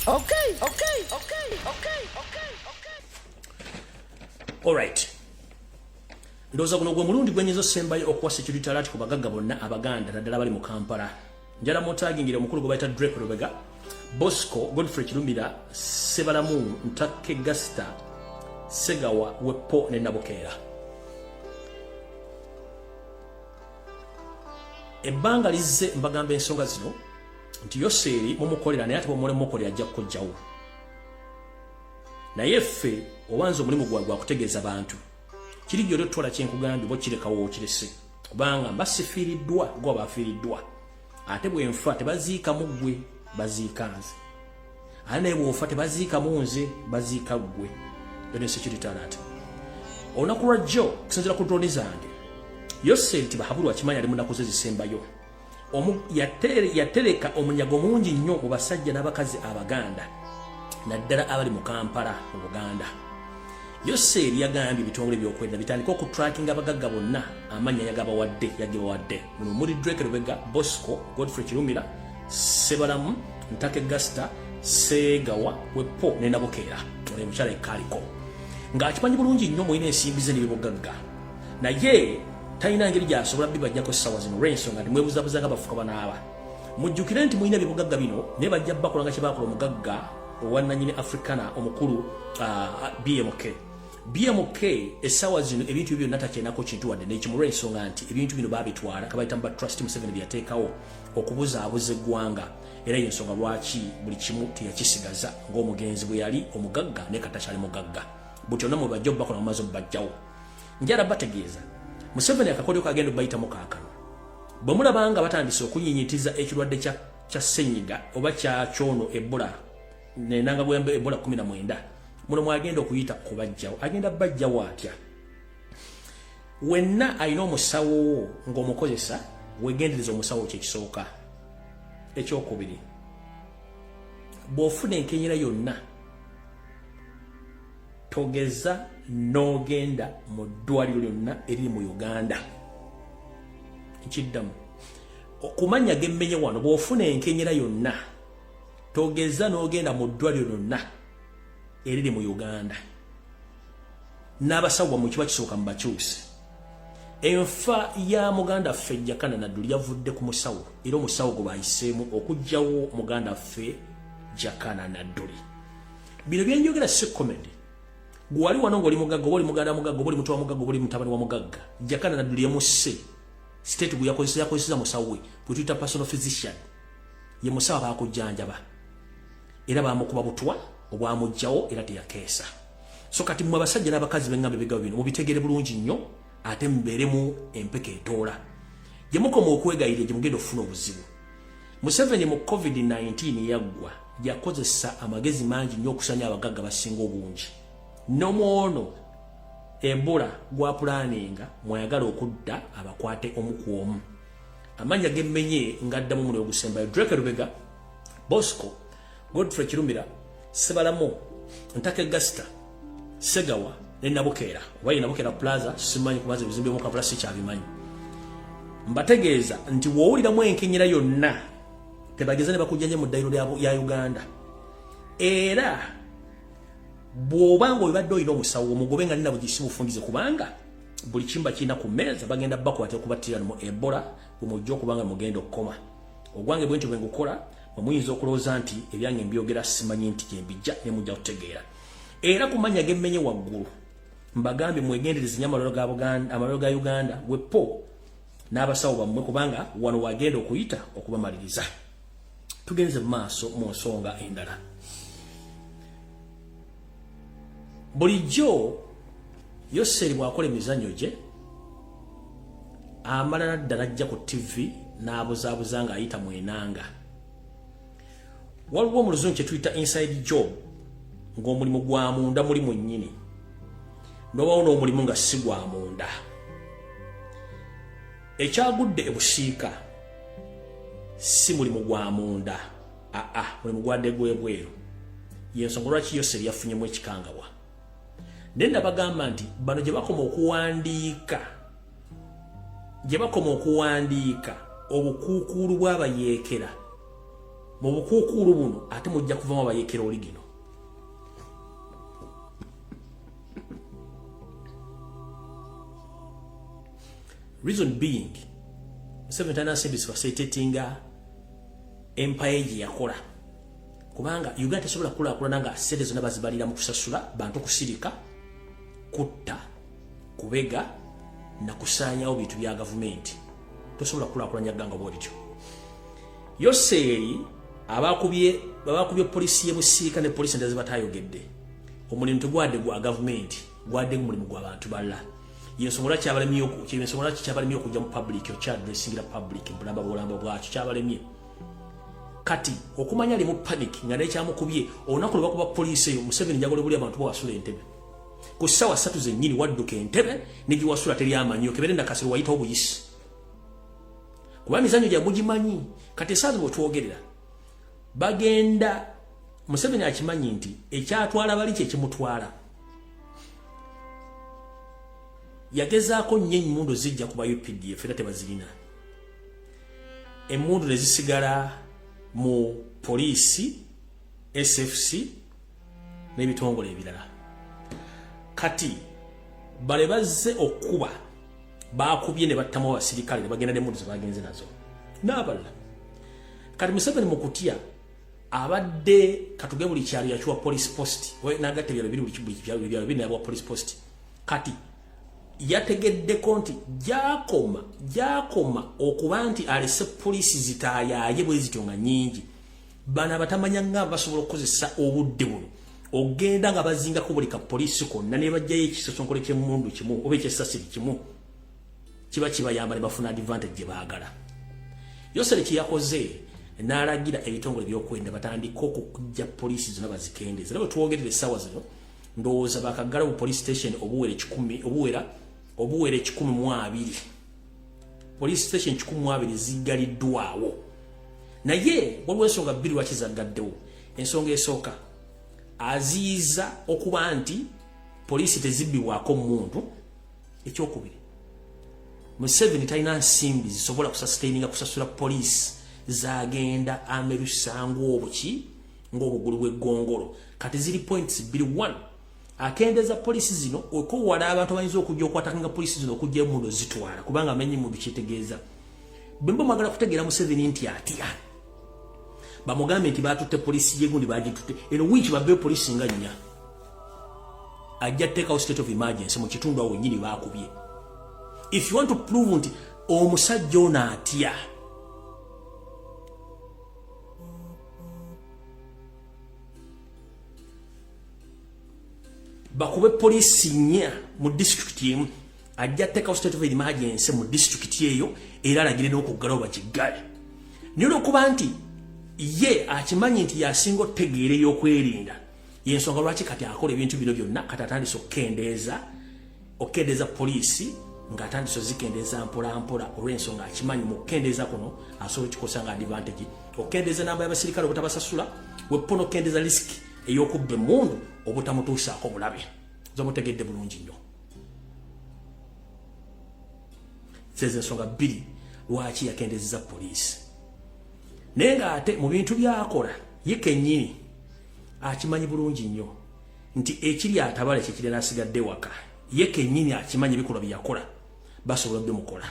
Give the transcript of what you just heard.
Okay. All right. Ndoza kuno gwe mulundi gwenyezo sembayo okuwa security alert ku bagagga bonna abaganda naddala bali mu Kampala. Njala motagingire omukulu gwe bayita Drake Rubega, Bosco, Godfrey Kirumbira, Sebalamu, Ntake Gasta, Segawa, Wepo ne Nabukeera. Ebbanga lizze mbagamba ensonga zino nti Yoseeri mumukolera naye ate bw'omulemu mukolera ajja kukoggyawo. Naye ffe owanze omulimu gwa kutegeeza bantu kiri gy'oli otwala kyenkugambye bo kirekawo okirese kubanga mbasifiiriddwa gwe bafiiriddwa ate bwenfa tebaziikamu ggwe baziika nze ate naye bw'ofa tebaziikamu nze baziika ggwe yone security alert. Olunaku lwa jjo kusinziira ku droni zange Yoseeri tibahabulwa kimanya ali munaku ze zisembayo yatereka omunyago mungi nnyo mu basajja n'abakazi abaganda naddala abali mu Kampala mu Buganda. Yoseeri yagambye ebitongole by'okwenda bitandika okutrackinga abagagga bonna amannya yagibawadde muno muli Drake Rubega, Bosco, Godfrey Kirumbira, Sebalamu, Ntake Gasta, Segawa, Wepo ne Nabukeera ole mukyala ekaaliko ng'akimanyi bulungi nnyo mulina ensimbi ze n'ebibugagga naye talina ngeri gy'asobola bibajjako essawa zino olw'ensonga nti mwebuzabuza nga bafuka banaaba. Mujjukire nti mulina ebibugagga bino naye bajja bakola nga kye baakola omugagga owannannyini Africana omukulu BMK essawa zino ebintu byonna takyenako kintu wadde n'ekimu olw'ensonga nti ebintu bino baabitwala kabayita mu Trust Museveni bye yateekawo okubuzaabuza eggwanga era y'ensonga lwaki buli kimu teyakisigaza ng'omugenzi bwe yali omugagga ne katakyali mugagga butyo nno mwe bajja obubakola mu maaso mubajjawo. Njala bategeeza Museveni akakodyo kagenda obayitamu kaakano bwe mulaba nga batandise okunyinyitiza ekirwadde kya ssenyiga oba kya kyono Ebola nenanga bwembe Ebola 19 muno mwagenda okuyita kubajjawo agenda bajjawo atya wenna alina omusawo ng'omukozesa wegendereza omusawo kyekisooka. Ekyokubiri bw'ofuna enkenyera yonna togeza n'ogenda mu ddwaliro lyonna eriri mu Uganda. Ekiddamu okumanya gemmenye wano bw'ofuna enkenyera yonna togeza n'ogenda mu ddwaliro lyonna eriri mu Uganda. N'abasawo mu kiba kisooka mu bakyuse. Enfa ya muganda ffe Jakana Nadduli yavudde ku musawo era omusawo gwe bayiseemu okuggyawo muganda ffe Jakana Nadduli. Bino byenjogera si comedy. Gwali wano ng'oli mugagga oba oli muganda mugagga oba oli muto wa mugagga oba oli mutabani wa mugagga Jakana Nadduli yamusse state gwe yakozesa musawo we gwe tuyita personal physician ye musawo baakujjanjaba era baamukuba butwa obwamuggyawo era teyakeesa. So kati mmwe abasajja n'abakazi b'engambe bigabo bino mubitegere bulungi nnyo ate mubeeremu empeka etoola gye mukoma okwegayirira gye mugenda okufuna obuzibu. Museveni mu COVID-19 yaggwa yakozesa amagezi mangi nnyo okusanya abagagga basinga obungi nomwono Ebola gwa pulaninga mwayagala okudda abakwate omu ku omu. Amanya gemmenye ngaddamu muno ogusembayo Drake Rubega, Bosco, Godfrey Kirumbira, Sebalamu, Ntake Gasta, Segawa ne Nabukeera. Oba Nabukeera Plaza simanyi kubaza ebizimbe mu Kampala sikyabimanyi. Mbategeeza nti woowuliramu enkenyera yonna tebageza ne bakujjanja mu ddayiro ya Uganda. Era bw'obanga obadde olina omusawo omugobe nga nina bugisi bufungize kubanga buli kimba kirina ku mmeeza bagenda bakwata okubattira mu Ebola bwe mujja okubanga mugenda okukoma. Ogwange bwe ntyo bwe ngukola muyinza okulowooza nti ebyange mbyogera simanyi nti gyembijja ne mujja kutegeera. Era kumanya gemmenye waggulu mbagambye mwegendereze nnyo amalwaliro ga Uganda Wepo n'abasawo bammwe kubanga wano wagenda okuyita okubamaliriza. Tugenze mu maaso mu nsonga endala. Bulijjo Yoseeri bw'akola emizannyo gye amala naddala ajja ku TV n'abuzaabuza ng'ayita mwenanga. Waliwo mu luzungu kye tuyita inside job ng'omulimu gwa munda muli mwennyini n'obaawo n'omulimu nga si gwa munda. Ekyagudde ebusiika si mulimu gwa munda mulimu gwadde gw'ebweru y'ensonga lwaki Yoseeri yafunyemu ekikangawa. Nenda bagamba nti bano gye bakoma okuwandiika obukuukulu bw'abayeekera mu bukuukulu buno ate mujja kuvamu abayekera oligino. Reason being, Museveni talina nsimbi zifacilitatinga empire gye yakola. Kubanga Uganda tesobola kulaakulana nga ssente zonna bazibalira mu kusasula bantu kusirika, kutta, kubega na kusaanyawo bintu bya gavumenti. Tosobola kulaakulanya ggwanga bw'olityo. Yoseeri abakubye polisi y'ebusirika ne polisi endala ze batayogedde. Omulimu tegwadde gwa gavumenti, gwadde omulimu gw'abantu balala. Yensongola kyabalemye okujja mu public okyaddressingira public bulamba bwakyo kyabalemye. Kati okumanya ali mu panic nga nekyamukubye olunaku lwe bakuba poliisi eyo Museveni njagala buli abantu bawasula Entebbe. Ku ssaawa 3 zennyini wadduka Entebbe negiwasula teri amanyi okeberenda Akaseela wayitawo buyisi. Kuba mizanyo gya mugimanyi kati esaazi bwe twogerera bagenda Museveni akimanyi nti ekyatwala bali kye kimutwala. Yagezaako nnyo emmundu zijja kuba UPDF era tebazirina. Emmundu ne zisigala mu poliisi, SFC n'ebitongole ebirala. Kati bale bazze okuba bakubye ne battamu abasirikale ne bagenda n'emmundu ze bagenze nazo n'abalala. Kati Museveni mu kutya abadde katuge buli kyalo yakiwa police post n'agatta ebyalo biri buli kyalo biri n'abawa police post. Kati yategeddeko nti gyakoma okuba nti alese poliisi zitaayaye bwe zityo nga nnyingi. Bano abatamanya nga basobola okukozesa obudde buno ogenda nga bazingako buli ka poliisi konna ne bajjayo ekisosonkole ky'emmundu kimu oba ekyessasiri kimu kiba kibayamba ne bafuna advantage gye baagala. Yoseeri kye yakoze n'alagira ebitongole by'okwenda batandika okujja poliisi zonna bazikendeeza. Era bwe twogerera essaawa zino ndowooza bakagala bu police station obuwera 120. Police station 120 zigaliddwawo. Naye waliwo ensonga bbiri lwaki zaggaddewo. Ensonga esooka aziiza okuba nti poliisi tezibbibwako muntu. Ekyokubiri Museveni talina nsimbi zisobola kusasula poliisi zagenda amerusangu obuki ng'obugulu bw'eggongolo. Kati ziri points 1 akendeza poliisi zino okuwala abantu bayinza okujja okwatakanga poliisi zino okujja mu zitwala kubanga amenyi mu bikitegeeza. Bembo magala kutegeera Museveni nti atya bamugambe nti batutte poliisi yegundi bagitutte eno wiki babbe poliisi nga nnya ajja teeka state of emergency mu kitundu awo nyini bakubye. If you want to prove nti omusajja ono atya bakube poliisi nnya mu district yemu ajja teeka state of emergency mu district eyo era alagire n'okuggalawo bakiggale. Naye olw'okuba nti ye akimanyi nti yasinga otegeera ey'okwerinda yensonga lwaki kati akola ebintu bino byonna kati atandise okendeeza poliisi ng'atandise ozikendeeza mpolampola olw'ensonga akimanyi mu kukendeeza kuno asobola okikosa nga advantage. Okendeeza namba y'abasirikale obutabasasula weppa n'okendeeza risiki ey'okubba emmundu obutamutuusaako bulabe. Zomutegedde bulungi nnyo. Zezo ensonga bbiri lwaki yakendeezeza poliisi. Naye ng'ate mu bintu by'akola ye kennyini akimanyi bulungi nnyo nti ekiri atabale kye kiri n'asigadde waka. Ye kennyini akimanyi ebikolwa bye yakola basobola bimukola.